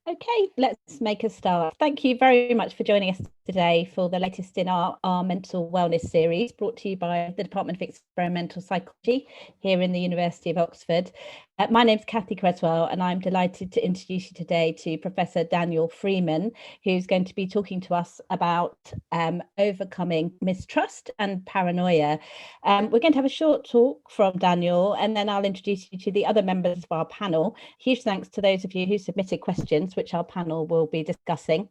Okay, let's make a start. Thank you very much for joining us today for the latest in our mental wellness series, brought to you by the Department of Experimental Psychology here in the University of Oxford. My name's Kathy Creswell, and I'm delighted to introduce you today to Professor Daniel Freeman, who's going to be talking to us about overcoming mistrust and paranoia. We're going to have a short talk from Daniel, and then I'll introduce you to the other members of our panel. Huge thanks to those of you who submitted questions, which our panel will be discussing.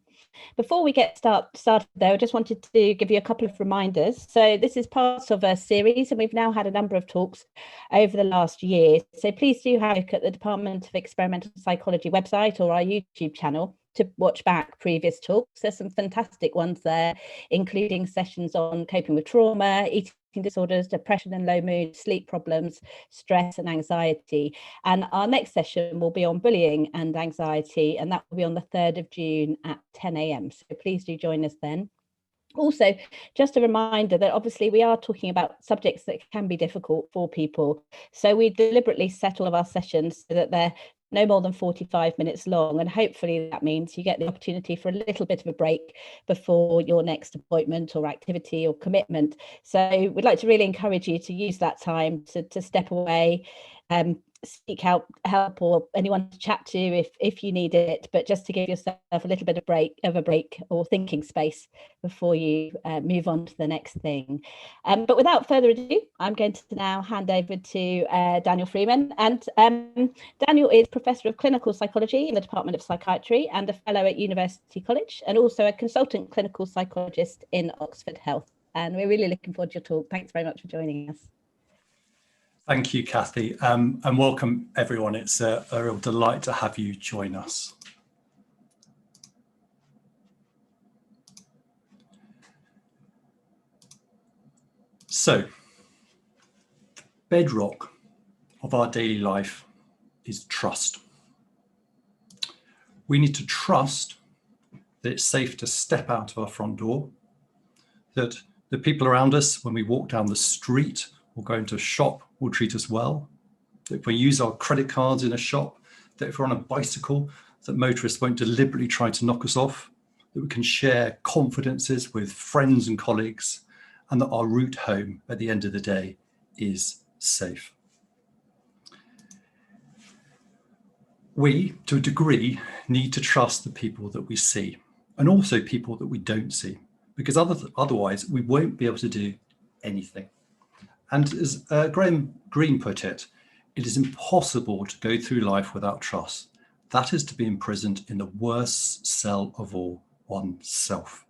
Before we get started, though, I just wanted to give you a couple of reminders. So this is part of a series, and we've now had a number of talks over the last year. So please do have a look at the Department of Experimental Psychology website or our YouTube channel to watch back previous talks. There's some fantastic ones there, including sessions on coping with trauma, eating disorders, depression and low mood, sleep problems, stress and anxiety. And our next session will be on bullying and anxiety, and that will be on the 3rd of June at 10 a.m. So please do join us then. Also, just a reminder that obviously we are talking about subjects that can be difficult for people. So we deliberately set all of our sessions so that they're no more than 45 minutes long, and hopefully that means you get the opportunity for a little bit of a break before your next appointment or activity or commitment. So we'd like to really encourage you to use that time to step away, seek help or anyone to chat to if you need it, but just to give yourself a little bit of a break or thinking space before you move on to the next thing. But without further ado, I'm going to now hand over to Daniel Freeman. And Daniel is Professor of Clinical Psychology in the Department of Psychiatry and a Fellow at University College, and also a Consultant Clinical Psychologist in Oxford Health. And we're really looking forward to your talk. Thanks very much for joining us. Thank you, Kathy, and welcome everyone. It's a real delight to have you join us. So, the bedrock of our daily life is trust. We need to trust that it's safe to step out of our front door, that the people around us, when we walk down the street or go into a shop, will treat us well, that if we use our credit cards in a shop, that if we're on a bicycle, that motorists won't deliberately try to knock us off, that we can share confidences with friends and colleagues, and that our route home at the end of the day is safe. We, to a degree, need to trust the people that we see, and also people that we don't see, because otherwise we won't be able to do anything. And as Graham Greene put it, it is impossible to go through life without trust. That is to be imprisoned in the worst cell of all, oneself.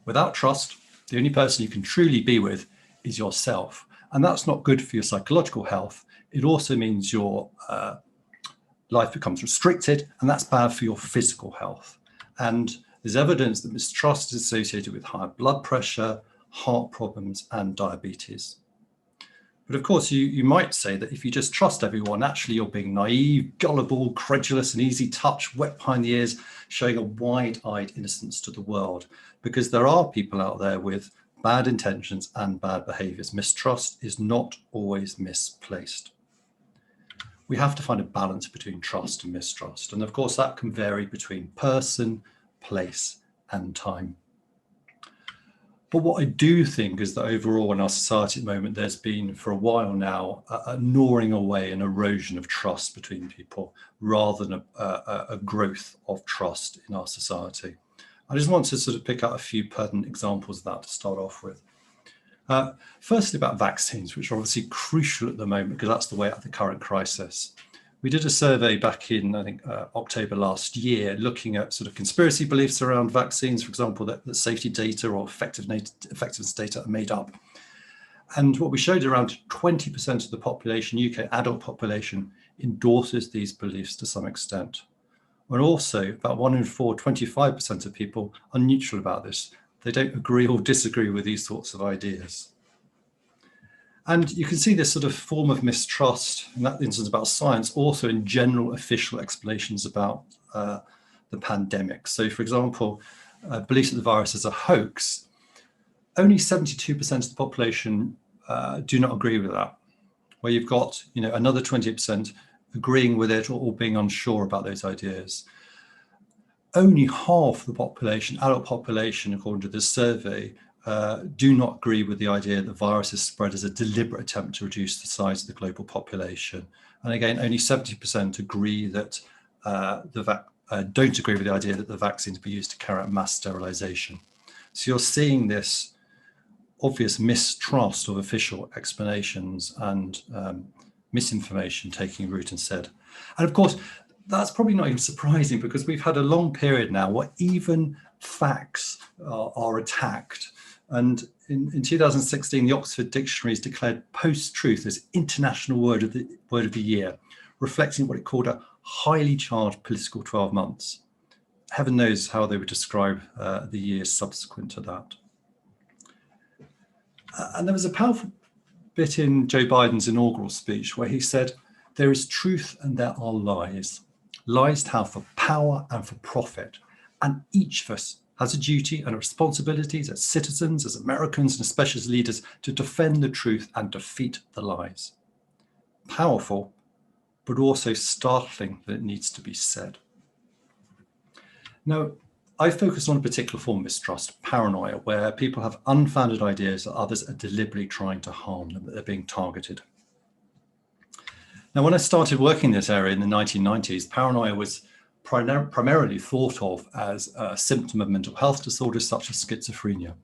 Without trust, the only person you can truly be with is yourself. And that's not good for your psychological health. It also means your life becomes restricted, and that's bad for your physical health. And there's evidence that mistrust is associated with higher blood pressure, heart problems, and diabetes. But of course, you might say that if you just trust everyone, actually you're being naive, gullible, credulous, and easy touch, wet behind the ears, showing a wide-eyed innocence to the world, because there are people out there with bad intentions and bad behaviors. Mistrust is not always misplaced. We have to find a balance between trust and mistrust. And of course, that can vary between person, place, and time. But what I do think is that overall in our society at the moment, there's been for a while now a gnawing away, an erosion of trust between people rather than a growth of trust in our society. I just want to sort of pick out a few pertinent examples of that to start off with. Firstly, about vaccines, which are obviously crucial at the moment because that's the way out of the current crisis. We did a survey back in, I think, October last year, looking at sort of conspiracy beliefs around vaccines, for example, that safety data or effectiveness data are made up. And what we showed, around 20% of the population, UK adult population, endorses these beliefs to some extent. And also, about 1 in 4, 25% of people are neutral about this. They don't agree or disagree with these sorts of ideas. And you can see this sort of form of mistrust, in that instance about science, also in general official explanations about the pandemic. So, for example, beliefs that the virus is a hoax, only 72% of the population do not agree with that, where you've got another 20% agreeing with it or being unsure about those ideas. only half the population, adult population, according to this survey, do not agree with the idea that viruses spread as a deliberate attempt to reduce the size of the global population. And again, only 70% agree that don't agree with the idea that the vaccines be used to carry out mass sterilization. So you're seeing this obvious mistrust of official explanations and misinformation taking root instead. And of course, that's probably not even surprising, because we've had a long period now where even facts are attacked. And in 2016, the Oxford Dictionaries declared post-truth as International Word of the Year, reflecting what it called a highly charged political 12 months. Heaven knows how they would describe the years subsequent to that. And there was a powerful bit in Joe Biden's inaugural speech where he said, "There is truth and there are lies. Lies to have for power and for profit. And each of us has a duty and a responsibility as citizens, as Americans, and especially as leaders, to defend the truth and defeat the lies." Powerful, but also startling that it needs to be said. Now, I focus on a particular form of mistrust, paranoia, where people have unfounded ideas that others are deliberately trying to harm them, that they're being targeted. Now, when I started working in this area in the 1990s, paranoia was primarily thought of as a symptom of mental health disorders such as schizophrenia.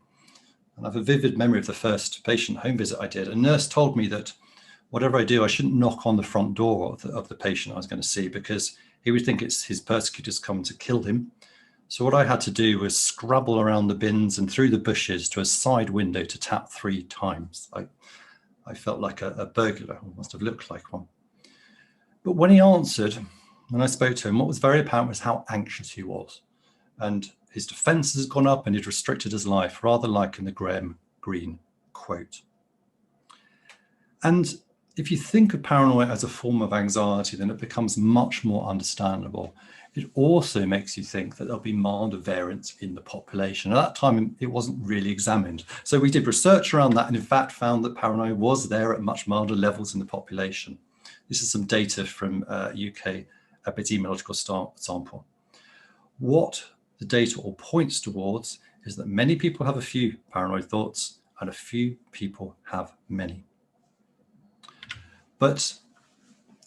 And I have a vivid memory of the first patient home visit I did. A nurse told me that whatever I do, I shouldn't knock on the front door of the patient I was going to see, because he would think it's his persecutors coming to kill him. So what I had to do was scrabble around the bins and through the bushes to a side window to tap 3 times. I felt like a burglar, or must have looked like one. But when he answered, when I spoke to him, what was very apparent was how anxious he was. And his defenses had gone up and he'd restricted his life, rather like in the Graham Greene quote. And if you think of paranoia as a form of anxiety, then it becomes much more understandable. It also makes you think that there'll be milder variants in the population. At that time, it wasn't really examined. So we did research around that and in fact found that paranoia was there at much milder levels in the population. This is some data from UK epidemiological sample. What the data all points towards is that many people have a few paranoid thoughts and a few people have many. But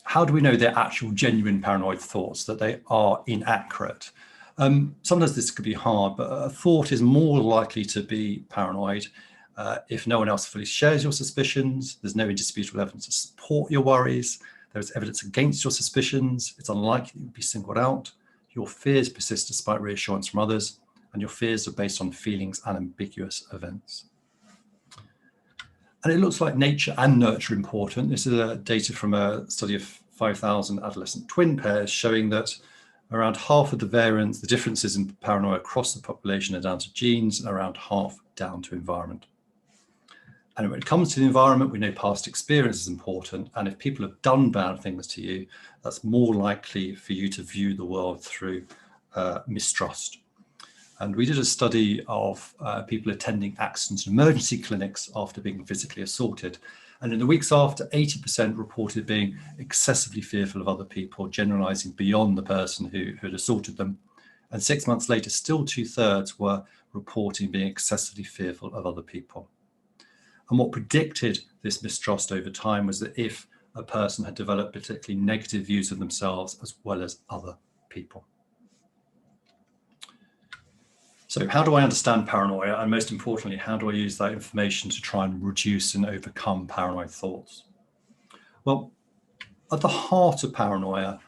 how do we know they're actual genuine paranoid thoughts, that they are inaccurate? Sometimes this could be hard, but a thought is more likely to be paranoid if no one else fully shares your suspicions, there's no indisputable evidence to support your worries, there's evidence against your suspicions, it's unlikely that you'll be singled out, your fears persist despite reassurance from others, and your fears are based on feelings and ambiguous events. And it looks like nature and nurture are important. This is data from a study of 5,000 adolescent twin pairs showing that around half of the variants, the differences in paranoia across the population are down to genes, and around half down to environment. And when it comes to the environment, we know past experience is important. And if people have done bad things to you, that's more likely for you to view the world through mistrust. And we did a study of people attending accident and emergency clinics after being physically assaulted. And in the weeks after, 80% reported being excessively fearful of other people, generalizing beyond the person who had assaulted them. And 6 months later, still 2/3 were reporting being excessively fearful of other people. And what predicted this mistrust over time was that if a person had developed particularly negative views of themselves as well as other people. So how do I understand paranoia? And most importantly, how do I use that information to try and reduce and overcome paranoid thoughts? Well, at the heart of paranoia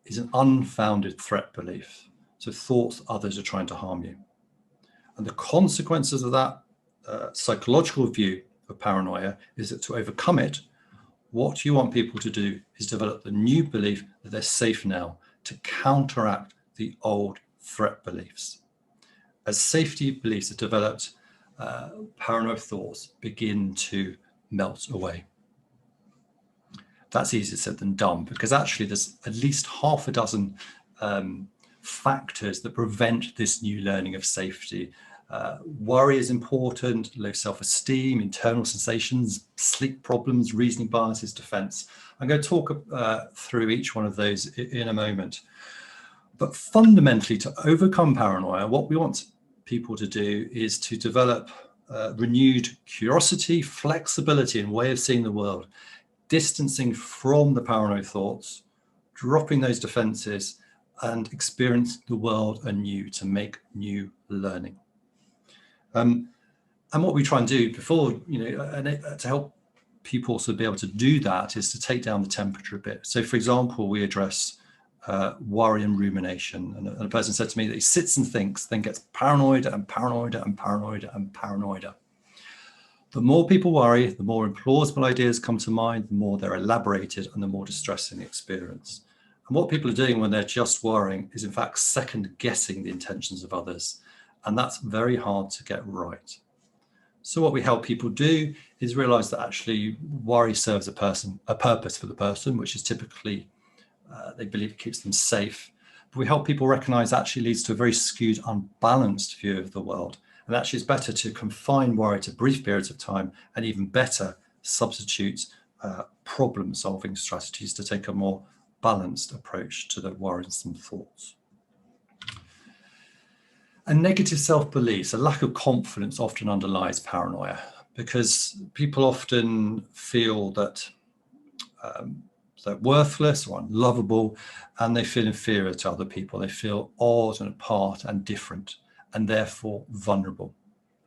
is an unfounded threat belief. So thoughts others are trying to harm you. And the consequences of that psychological view of paranoia is that to overcome it, what you want people to do is develop the new belief that they're safe now to counteract the old threat beliefs. As safety beliefs are developed, paranoid thoughts begin to melt away. That's easier said than done, because actually there's at least half a dozen factors that prevent this new learning of safety. Worry is important, low self-esteem, internal sensations, sleep problems, reasoning biases, defense. I'm going to talk through each one of those in a moment. But fundamentally, to overcome paranoia, what we want people to do is to develop renewed curiosity, flexibility, and way of seeing the world, distancing from the paranoid thoughts, dropping those defenses, and experience the world anew to make new learning. And what we try and do before, to help people also be able to do that is to take down the temperature a bit. So, for example, we address worry and rumination. And a person said to me that he sits and thinks, then gets paranoid and paranoid and paranoid and paranoid. The more people worry, the more implausible ideas come to mind, the more they're elaborated and the more distressing the experience. And what people are doing when they're just worrying is in fact second guessing the intentions of others. And that's very hard to get right. So what we help people do is realize that actually worry serves a purpose for the person, which is typically they believe it keeps them safe. But we help people recognize that actually leads to a very skewed, unbalanced view of the world. And actually it's better to confine worry to brief periods of time, and even better substitute problem-solving strategies to take a more balanced approach to the worrisome thoughts. And negative self-beliefs, a lack of confidence often underlies paranoia, because people often feel that they're worthless or unlovable, and they feel inferior to other people. They feel odd and apart and different, and therefore vulnerable.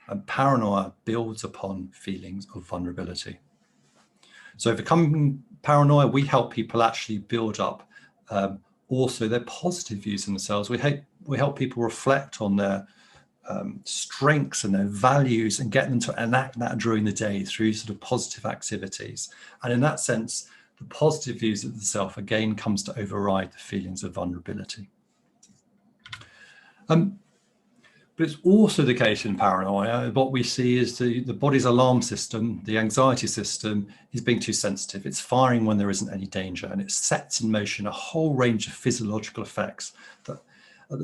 And paranoia builds upon feelings of vulnerability. So overcoming paranoia, we help people actually build up also their positive views of themselves. We help people reflect on their strengths and their values and get them to enact that during the day through sort of positive activities. And in that sense, the positive views of the self again comes to override the feelings of vulnerability. But it's also the case in paranoia, what we see is the body's alarm system, the anxiety system, is being too sensitive. It's firing when there isn't any danger, and it sets in motion a whole range of physiological effects that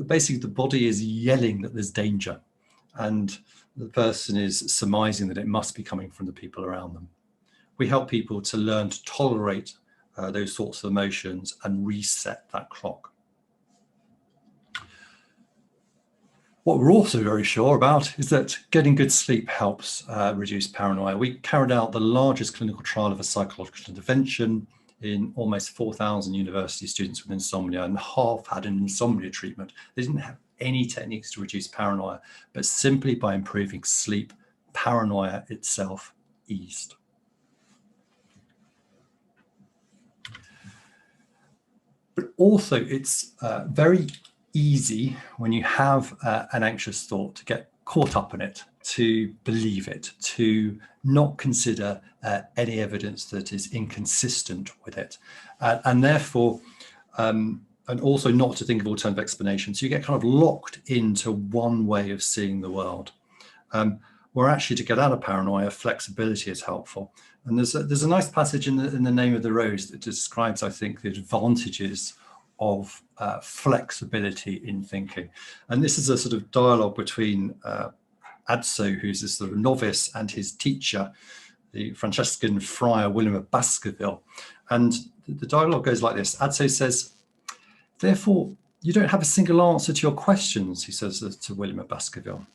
basically the body is yelling that there's danger, and the person is surmising that it must be coming from the people around them. We help people to learn to tolerate those sorts of emotions and reset that clock. What we're also very sure about is that getting good sleep helps reduce paranoia. We carried out the largest clinical trial of a psychological intervention in almost 4,000 university students with insomnia, and half had an insomnia treatment. They didn't have any techniques to reduce paranoia, but simply by improving sleep, paranoia itself eased. But also it's very easy when you have an anxious thought to get caught up in it, to believe it, to not consider any evidence that is inconsistent with it, and therefore and also not to think of alternative explanations. So you get kind of locked into one way of seeing the world. Where actually, to get out of paranoia, flexibility is helpful. And there's a nice passage in the Name of the Rose that describes, I think, the advantages of flexibility in thinking. And this is a sort of dialogue between Adso, who's this sort of novice, and his teacher, the Franciscan friar William of Baskerville. And the dialogue goes like this. Adso says, "Therefore, you don't have a single answer to your questions," he says to William of Baskerville.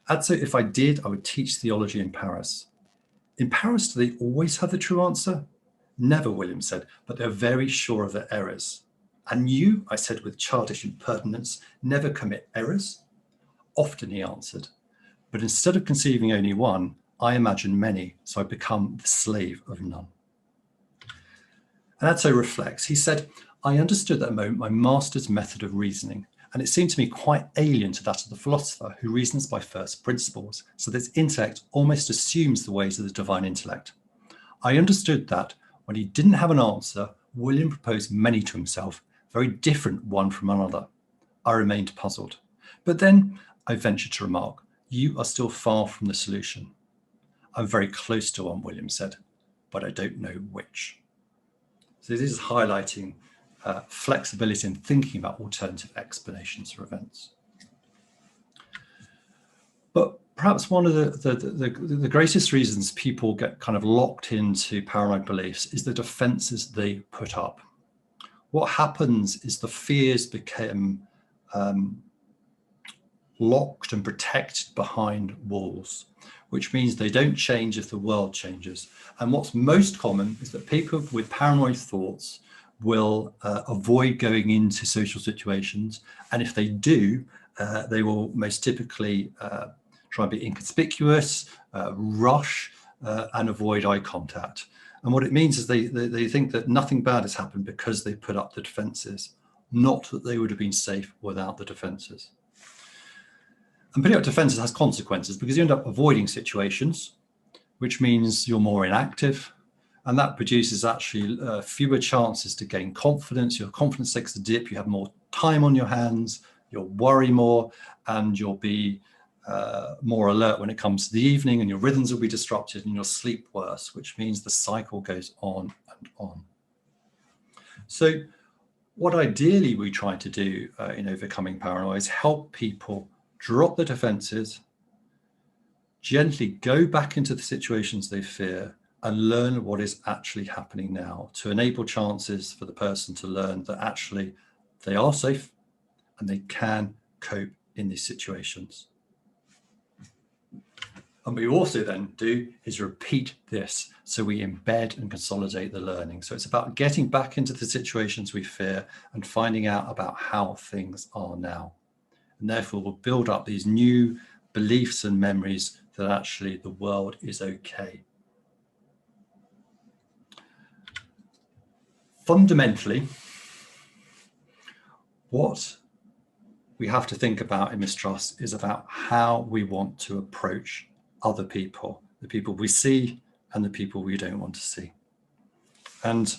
"Adso, if I did, I would teach theology in Paris." "In Paris, do they always have the true answer?" "Never," William said, "but they're very sure of their errors." "And you," I said with childish impertinence, "never commit errors?" "Often," he answered, "but instead of conceiving only one, I imagine many, so I become the slave of none." And Adso reflects. He said, "I understood at that moment my master's method of reasoning, and it seemed to me quite alien to that of the philosopher who reasons by first principles, so that his intellect almost assumes the ways of the divine intellect. I understood that when he didn't have an answer, William proposed many to himself, very different one from another. I remained puzzled. But then I ventured to remark, 'You are still far from the solution.' 'I'm very close to one,' William said, 'but I don't know which.'" So this is highlighting flexibility in thinking about alternative explanations for events. But perhaps one of the greatest reasons people get kind of locked into paranoid beliefs is the defenses they put up. what happens is the fears become locked and protected behind walls, which means they don't change if the world changes. And what's most common is that people with paranoid thoughts will avoid going into social situations. And if they do, they will most typically try and be inconspicuous, rush, and avoid eye contact. And what it means is they think that nothing bad has happened because they put up the defenses, not that they would have been safe without the defenses. And putting up defenses has consequences because you end up avoiding situations, which means you're more inactive. And that produces actually fewer chances to gain confidence. Your confidence takes a dip, you have more time on your hands, you'll worry more, and you'll be more alert when it comes to the evening, and your rhythms will be disrupted and you'll sleep worse, which means the cycle goes on and on. So what ideally we try to do in overcoming paranoia is help people drop the defenses, gently go back into the situations they fear, and learn what is actually happening now, to enable chances for the person to learn that actually they are safe and they can cope in these situations. And what we also then do is repeat this, so we embed and consolidate the learning. So it's about getting back into the situations we fear and finding out about how things are now. And therefore we'll build up these new beliefs and memories that actually the world is okay. Fundamentally, what we have to think about in Mistrust is about how we want to approach other people, the people we see and the people we don't want to see. And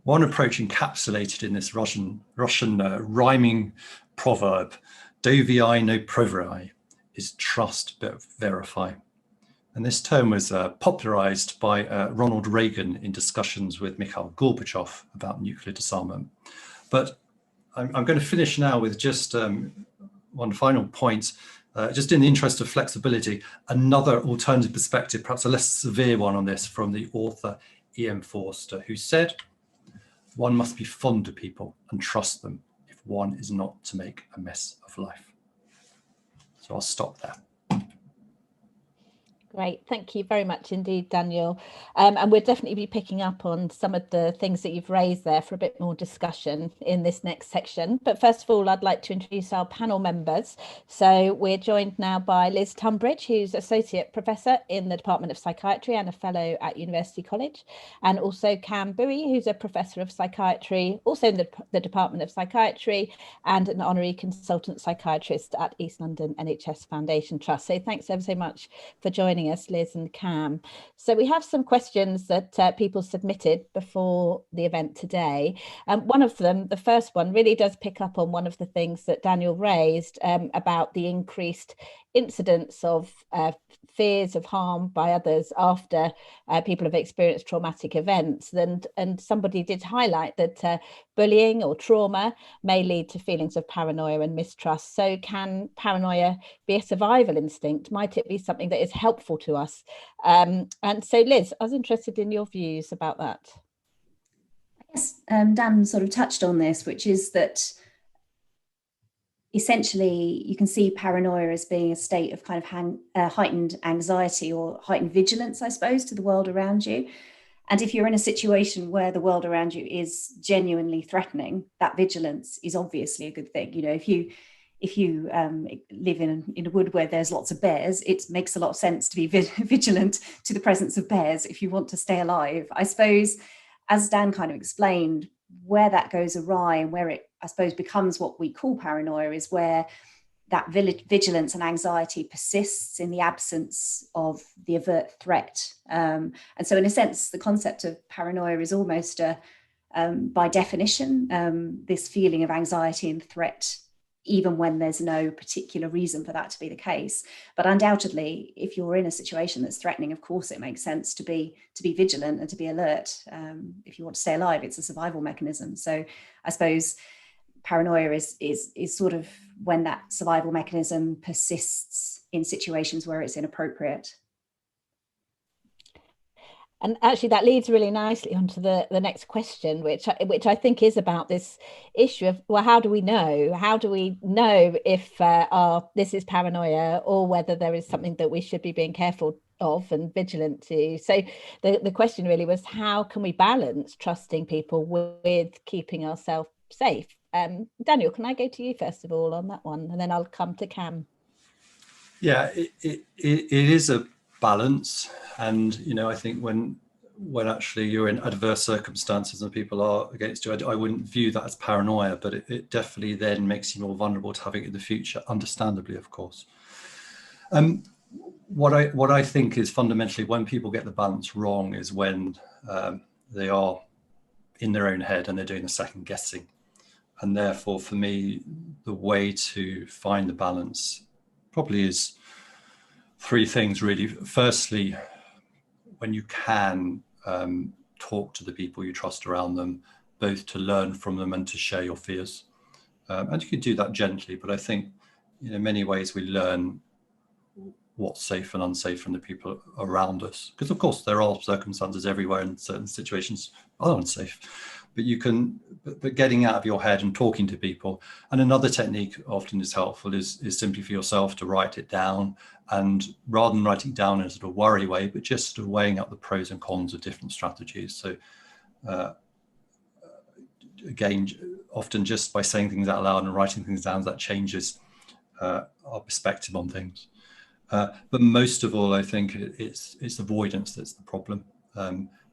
one approach encapsulated in this Russian rhyming proverb, "Doviai no proverai," is trust but verify. And this term was popularized by Ronald Reagan in discussions with Mikhail Gorbachev about nuclear disarmament. But I'm going to finish now with just one final point, just in the interest of flexibility, another alternative perspective, perhaps a less severe one on this, from the author E.M. Forster, who said, "One must be fond of people and trust them if one is not to make a mess of life." So I'll stop there. Great, thank you very much indeed, Daniel. And we'll definitely be picking up on some of the things that you've raised there for a bit more discussion in this next section. But first of all, I'd like to introduce our panel members. So we're joined now by Liz Tunbridge, who's Associate Professor in the Department of Psychiatry and a Fellow at University College, and also Cam Bhui, who's a Professor of Psychiatry, also in the Department of Psychiatry, and an Honorary Consultant Psychiatrist at East London NHS Foundation Trust. So thanks ever so much for joining us, Liz and Cam. So we have some questions that people submitted before the event today. One of them, the first one, really does pick up on one of the things that Daniel raised about the increased incidence of fears of harm by others after people have experienced traumatic events. And somebody did highlight that bullying or trauma may lead to feelings of paranoia and mistrust. So can paranoia be a survival instinct? Might it be something that is helpful to us? And so, Liz, I was interested in your views about that. Yes, Dan sort of touched on this, which is that essentially you can see paranoia as being a state of kind of heightened anxiety or heightened vigilance, I suppose, to the world around you. And if you're in a situation where the world around you is genuinely threatening, that vigilance is obviously a good thing. You know, if you live in a wood where there's lots of bears, it makes a lot of sense to be vigilant to the presence of bears if you want to stay alive. I suppose, as Dan kind of explained, where that goes awry and where it, I suppose, becomes what we call paranoia is where that vigilance and anxiety persists in the absence of the overt threat. And so in a sense, the concept of paranoia is almost by definition, this feeling of anxiety and threat, even when there's no particular reason for that to be the case. But undoubtedly, if you're in a situation that's threatening, of course, it makes sense to be vigilant and to be alert. If you want to stay alive, it's a survival mechanism. So I suppose paranoia is sort of when that survival mechanism persists in situations where it's inappropriate. And actually, that leads really nicely onto the next question, which I think is about this issue of, well, how do we know? How do we know if this is paranoia, or whether there is something that we should be being careful of and vigilant to? So the question really was, how can we balance trusting people with keeping ourselves safe? Daniel, can I go to you first of all on that one, and then I'll come to Cam? Yeah, it is a balance, and I think when actually you're in adverse circumstances and people are against you, I wouldn't view that as paranoia, but it definitely then makes you more vulnerable to having it in the future, understandably, of course. What I think is fundamentally when people get the balance wrong is when they are in their own head and they're doing the second guessing. And therefore, for me, the way to find the balance probably is three things, really. Firstly, when you can talk to the people you trust around them, both to learn from them and to share your fears. And you can do that gently, but I think in many ways we learn what's safe and unsafe from the people around us. Because of course there are circumstances everywhere in certain situations are unsafe, but getting out of your head and talking to people. And another technique often is helpful is simply for yourself to write it down, and rather than writing it down in a sort of worry way, but just sort of weighing up the pros and cons of different strategies. So again, often just by saying things out loud and writing things down, that changes our perspective on things. But most of all, I think it's avoidance that's the problem.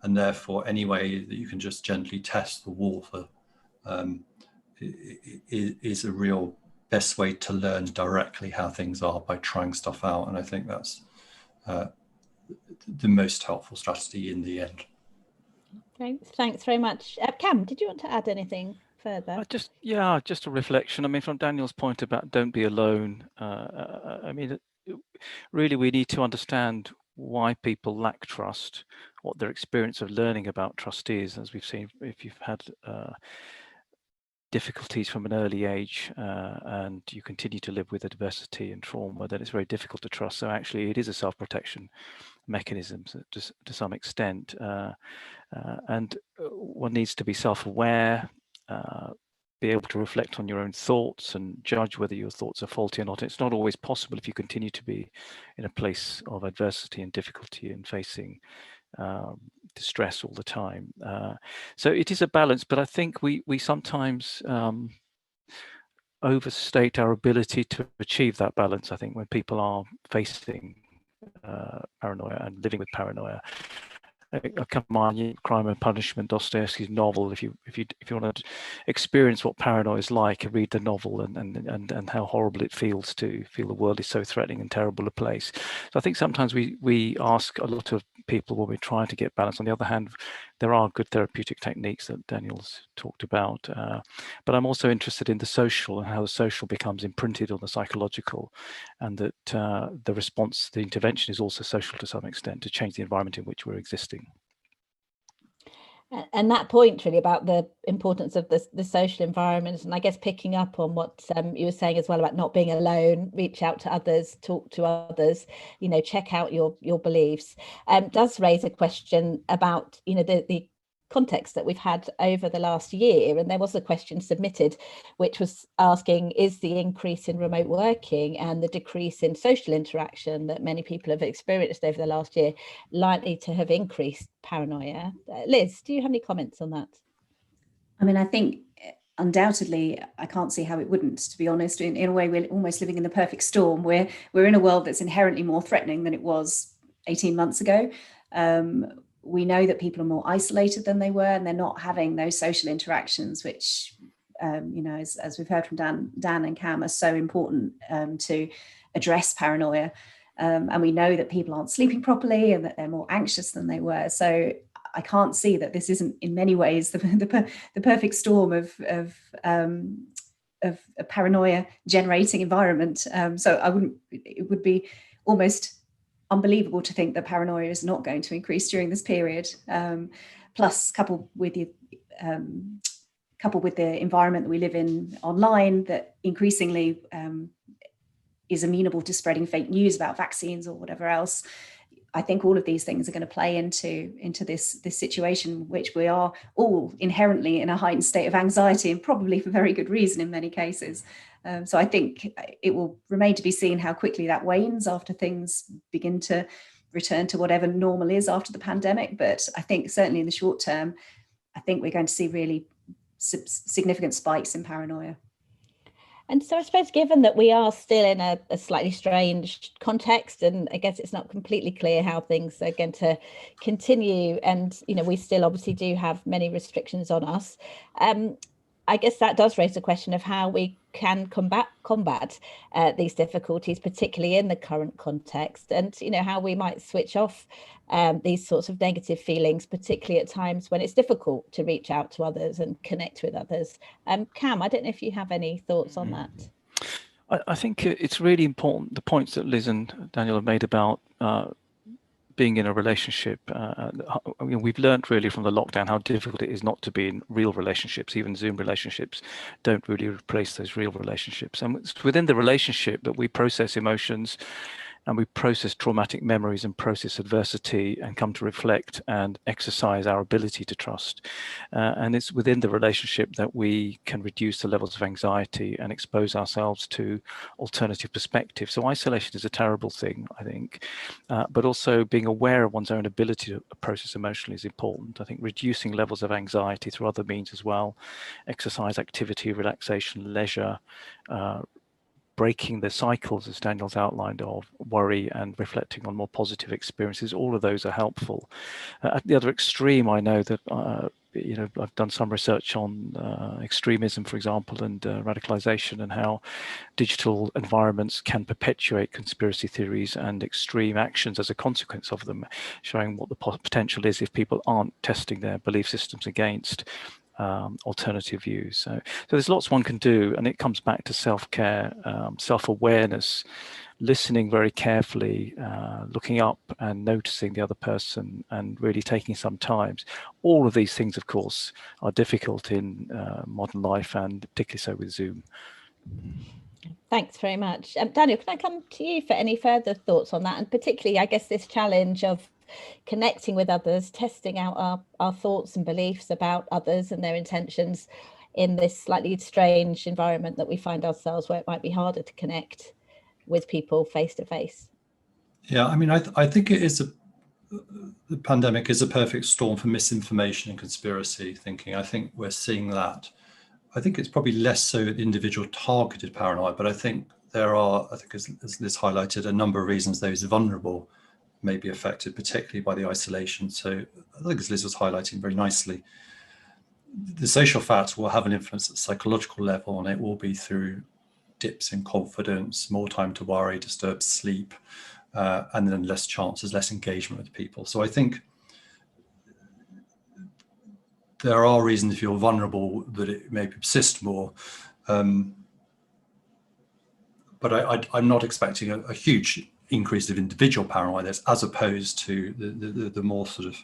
And therefore, any way that you can just gently test the water is a real best way to learn directly how things are, by trying stuff out. And I think that's the most helpful strategy in the end. Thanks very much. Cam, did you want to add anything further? Just a reflection. I mean, from Daniel's point about don't be alone. I mean, really, we need to understand why people lack trust, what their experience of learning about trust is. As we've seen, if you've had difficulties from an early age and you continue to live with adversity and trauma, then it's very difficult to trust. So actually, it is a self-protection mechanism to some extent, and one needs to be self-aware, be able to reflect on your own thoughts and judge whether your thoughts are faulty or not. It's not always possible if you continue to be in a place of adversity and difficulty and facing distress all the time. So it is a balance, but I think we sometimes overstate our ability to achieve that balance. I think when people are facing paranoia and living with paranoia, I come to mind Crime and Punishment, Dostoevsky's novel. If you want to experience what paranoia is like, read the novel and how horrible it feels to feel the world is so threatening and terrible a place. So I think sometimes we ask a lot of people when we're trying to get balance. On the other hand, there are good therapeutic techniques that Daniel's talked about, but I'm also interested in the social and how the social becomes imprinted on the psychological, and that the response, the intervention is also social to some extent to change the environment in which we're existing. And that point really about the importance of the social environment, and I guess picking up on what you were saying as well about not being alone, reach out to others, talk to others, check out your beliefs, does raise a question about the context that we've had over the last year. And there was a question submitted which was asking, is the increase in remote working and the decrease in social interaction that many people have experienced over the last year likely to have increased paranoia? Liz, do you have any comments on that? I mean, I think undoubtedly, I can't see how it wouldn't, to be honest. In a way, we're almost living in the perfect storm. We're in a world that's inherently more threatening than it was 18 months ago. We know that people are more isolated than they were, and they're not having those social interactions, which, as we've heard from Dan and Cam, are so important to address paranoia. And we know that people aren't sleeping properly and that they're more anxious than they were. So I can't see that this isn't in many ways the perfect storm of a paranoia generating environment. So it would be almost unbelievable to think that paranoia is not going to increase during this period. Plus, coupled with the environment that we live in online, that increasingly is amenable to spreading fake news about vaccines or whatever else. I think all of these things are going to play into this situation, which we are all inherently in a heightened state of anxiety, and probably for very good reason in many cases. So I think it will remain to be seen how quickly that wanes after things begin to return to whatever normal is after the pandemic. But I think certainly in the short term, I think we're going to see really significant spikes in paranoia. And so I suppose, given that we are still in a slightly strange context, and I guess it's not completely clear how things are going to continue, and we still obviously do have many restrictions on us, I guess that does raise the question of how we can combat these difficulties, particularly in the current context, and how we might switch off these sorts of negative feelings, particularly at times when it's difficult to reach out to others and connect with others. Cam, I don't know if you have any thoughts on that. I think it's really important, the points that Liz and Daniel have made about being in a relationship. We've learned really from the lockdown how difficult it is not to be in real relationships. Even Zoom relationships don't really replace those real relationships. And it's within the relationship that we process emotions, and we process traumatic memories and process adversity, and come to reflect and exercise our ability to trust. And it's within the relationship that we can reduce the levels of anxiety and expose ourselves to alternative perspectives. So isolation is a terrible thing, I think, but also being aware of one's own ability to process emotionally is important. I think reducing levels of anxiety through other means as well, exercise, activity, relaxation, leisure, breaking the cycles, as Daniel's outlined, of worry and reflecting on more positive experiences. All of those are helpful. At the other extreme, I know that I've done some research on extremism, for example, and radicalization, and how digital environments can perpetuate conspiracy theories and extreme actions as a consequence of them, showing what the potential is if people aren't testing their belief systems against alternative views. So there's lots one can do, and it comes back to self-care, self-awareness, listening very carefully, looking up and noticing the other person, and really taking some time. All of these things, of course, are difficult in modern life, and particularly so with Zoom. Thanks very much. Daniel, can I come to you for any further thoughts on that? And particularly, I guess, this challenge of connecting with others, testing out our thoughts and beliefs about others and their intentions in this slightly strange environment that we find ourselves, where it might be harder to connect with people face to face. Yeah, I mean, I think it is the pandemic is a perfect storm for misinformation and conspiracy thinking. I think we're seeing that. I think it's probably less so individual targeted paranoia, but I think there are, as Liz highlighted, a number of reasons those vulnerable may be affected, particularly by the isolation. So I think, as Liz was highlighting very nicely, the social factors will have an influence at the psychological level, and it will be through dips in confidence, more time to worry, disturbed sleep, and then less chances, less engagement with people. So I think there are reasons if you're vulnerable that it may persist more. But I'm not expecting a huge increase of individual paranoia, as opposed to the more sort of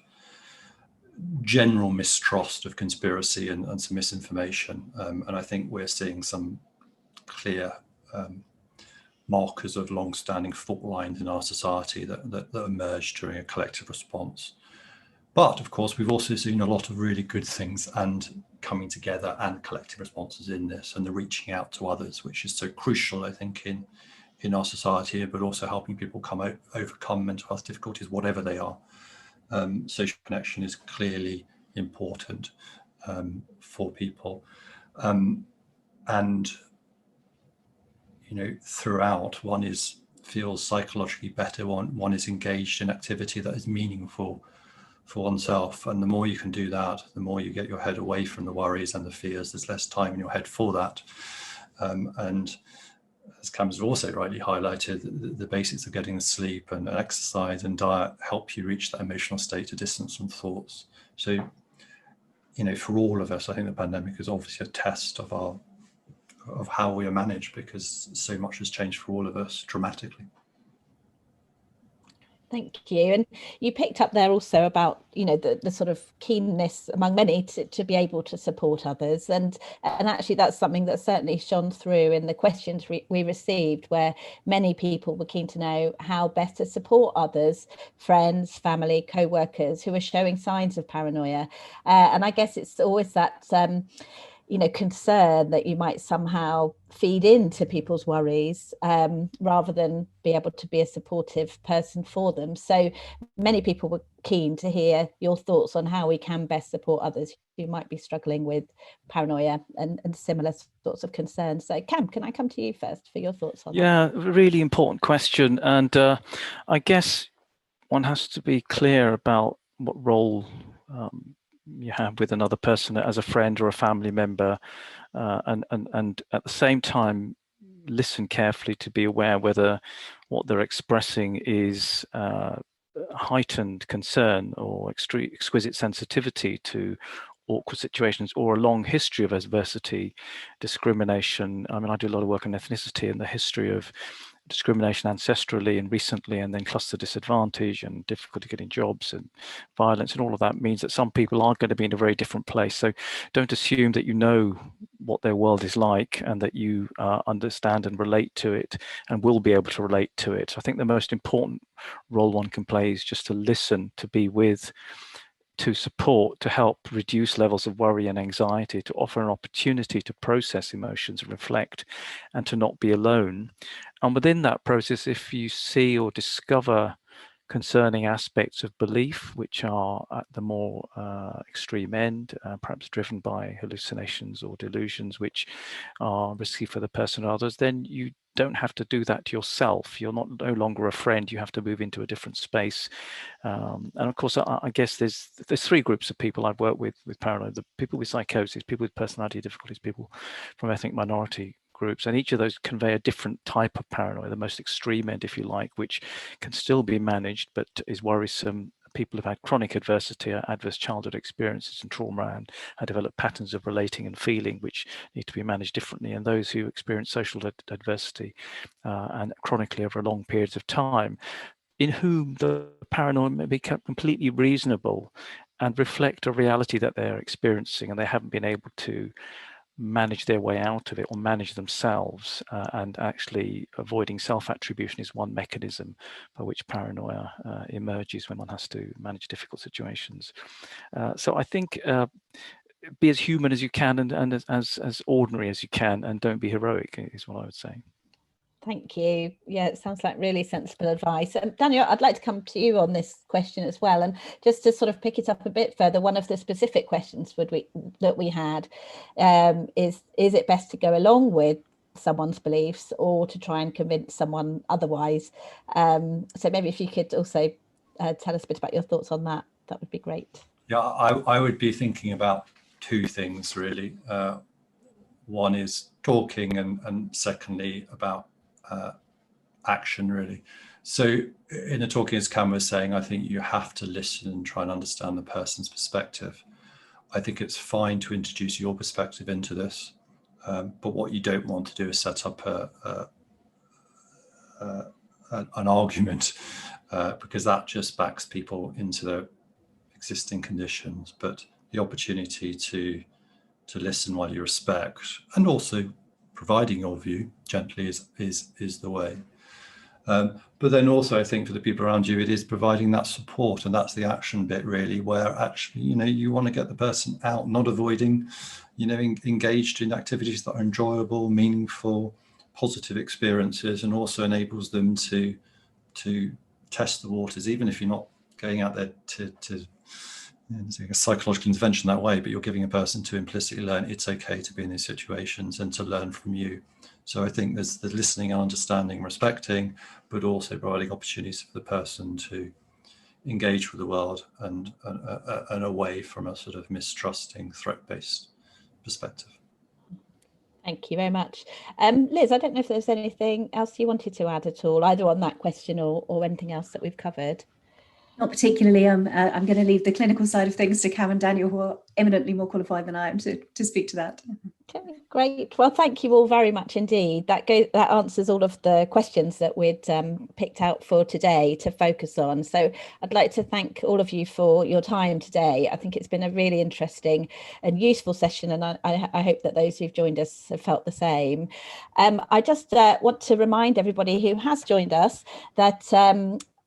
general mistrust of conspiracy and some misinformation. And I think we're seeing some clear markers of long-standing fault lines in our society that emerged during a collective response. But of course, we've also seen a lot of really good things and coming together and collective responses in this, and the reaching out to others, which is so crucial, I think, in our society, but also helping people overcome mental health difficulties, whatever they are. Social connection is clearly important for people. And, throughout, one feels psychologically better, one is engaged in activity that is meaningful for oneself. And the more you can do that, the more you get your head away from the worries and the fears. There's less time in your head for that. And as Cam has also rightly highlighted, the basics of getting sleep and exercise and diet help you reach that emotional state of distance from thoughts. So, for all of us, I think the pandemic is obviously a test of how we are managed, because so much has changed for all of us dramatically. Thank you. And you picked up there also about, the sort of keenness among many to be able to support others. And actually, that's something that certainly shone through in the questions we received, where many people were keen to know how best to support others, friends, family, co-workers who are showing signs of paranoia. And I guess it's always that concern that you might somehow feed into people's worries rather than be able to be a supportive person for them. So many people were keen to hear your thoughts on how we can best support others who might be struggling with paranoia and similar sorts of concerns. So Cam, can I come to you first for your thoughts on that? Yeah, really important question. And I guess one has to be clear about what role you have with another person as a friend or a family member, and at the same time listen carefully to be aware whether what they're expressing is heightened concern or exquisite sensitivity to awkward situations or a long history of adversity, discrimination. I mean, I do a lot of work on ethnicity and the history of discrimination ancestrally and recently, and then cluster disadvantage and difficulty getting jobs and violence, and all of that means that some people are going to be in a very different place. So don't assume that you know what their world is like and that you understand and relate to it and will be able to relate to it. I think the most important role one can play is just to listen, to be with, to support, to help reduce levels of worry and anxiety, to offer an opportunity to process emotions, reflect, and to not be alone. And within that process, if you see or discover concerning aspects of belief, which are at the more extreme end, perhaps driven by hallucinations or delusions, which are risky for the person or others, then you don't have to do that to yourself. You're no longer a friend. You have to move into a different space. And of course, I guess there's three groups of people I've worked with paranoia: the people with psychosis, people with personality difficulties, people from ethnic minority groups, and each of those convey a different type of paranoia, the most extreme end, if you like, which can still be managed but is worrisome. People who've had chronic adversity, adverse childhood experiences and trauma, and have developed patterns of relating and feeling which need to be managed differently, and those who experience social adversity and chronically over long periods of time, in whom the paranoia may be kept completely reasonable and reflect a reality that they're experiencing, and they haven't been able to manage their way out of it or manage themselves, and actually avoiding self-attribution is one mechanism by which paranoia emerges when one has to manage difficult situations. So I think be as human as you can and as ordinary as you can, and don't be heroic is what I would say. Thank you. Yeah, it sounds like really sensible advice. Daniel, I'd like to come to you on this question as well. And just to sort of pick it up a bit further, one of the specific questions that we had is it best to go along with someone's beliefs or to try and convince someone otherwise? So maybe if you could also tell us a bit about your thoughts on that, that would be great. Yeah, I would be thinking about two things really. One is talking, and secondly about action really. So in the talking, as Cam was saying, I think you have to listen and try and understand the person's perspective. I think it's fine to introduce your perspective into this, but what you don't want to do is set up an argument, because that just backs people into their existing conditions. But the opportunity to listen while you respect, and also providing your view gently is the way. But then also I think for the people around you, it is providing that support, and that's the action bit really, where actually, you want to get the person out, not avoiding, engaged in activities that are enjoyable, meaningful, positive experiences, and also enables them to test the waters, even if you're not going out there to it's like a psychological intervention that way, but you're giving a person to implicitly learn it's okay to be in these situations and to learn from you. So I think there's the listening and understanding, respecting, but also providing opportunities for the person to engage with the world and away from a sort of mistrusting, threat-based perspective. Thank you very much. Liz, I don't know if there's anything else you wanted to add at all, either on that question or anything else that we've covered. Not particularly. I'm going to leave the clinical side of things to Cam and Daniel, who are eminently more qualified than I am to speak to that. Okay, great. Well, thank you all very much indeed. That answers all of the questions that we'd picked out for today to focus on. So I'd like to thank all of you for your time today. I think it's been a really interesting and useful session, and I hope that those who've joined us have felt the same. I just want to remind everybody who has joined us that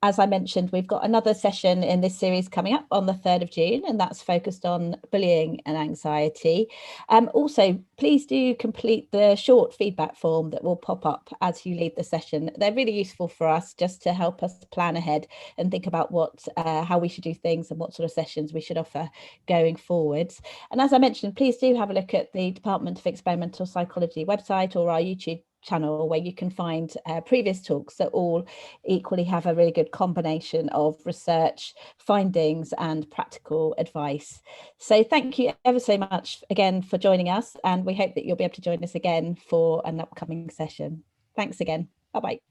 as I mentioned, we've got another session in this series coming up on the 3rd of June, and that's focused on bullying and anxiety. Also, please do complete the short feedback form that will pop up as you leave the session. They're really useful for us just to help us plan ahead and think about how we should do things and what sort of sessions we should offer going forwards. And as I mentioned, please do have a look at the Department of Experimental Psychology website or our YouTube channel, where you can find previous talks that all equally have a really good combination of research findings and practical advice. So thank you ever so much again for joining us, and we hope that you'll be able to join us again for an upcoming session. Thanks again. Bye-bye.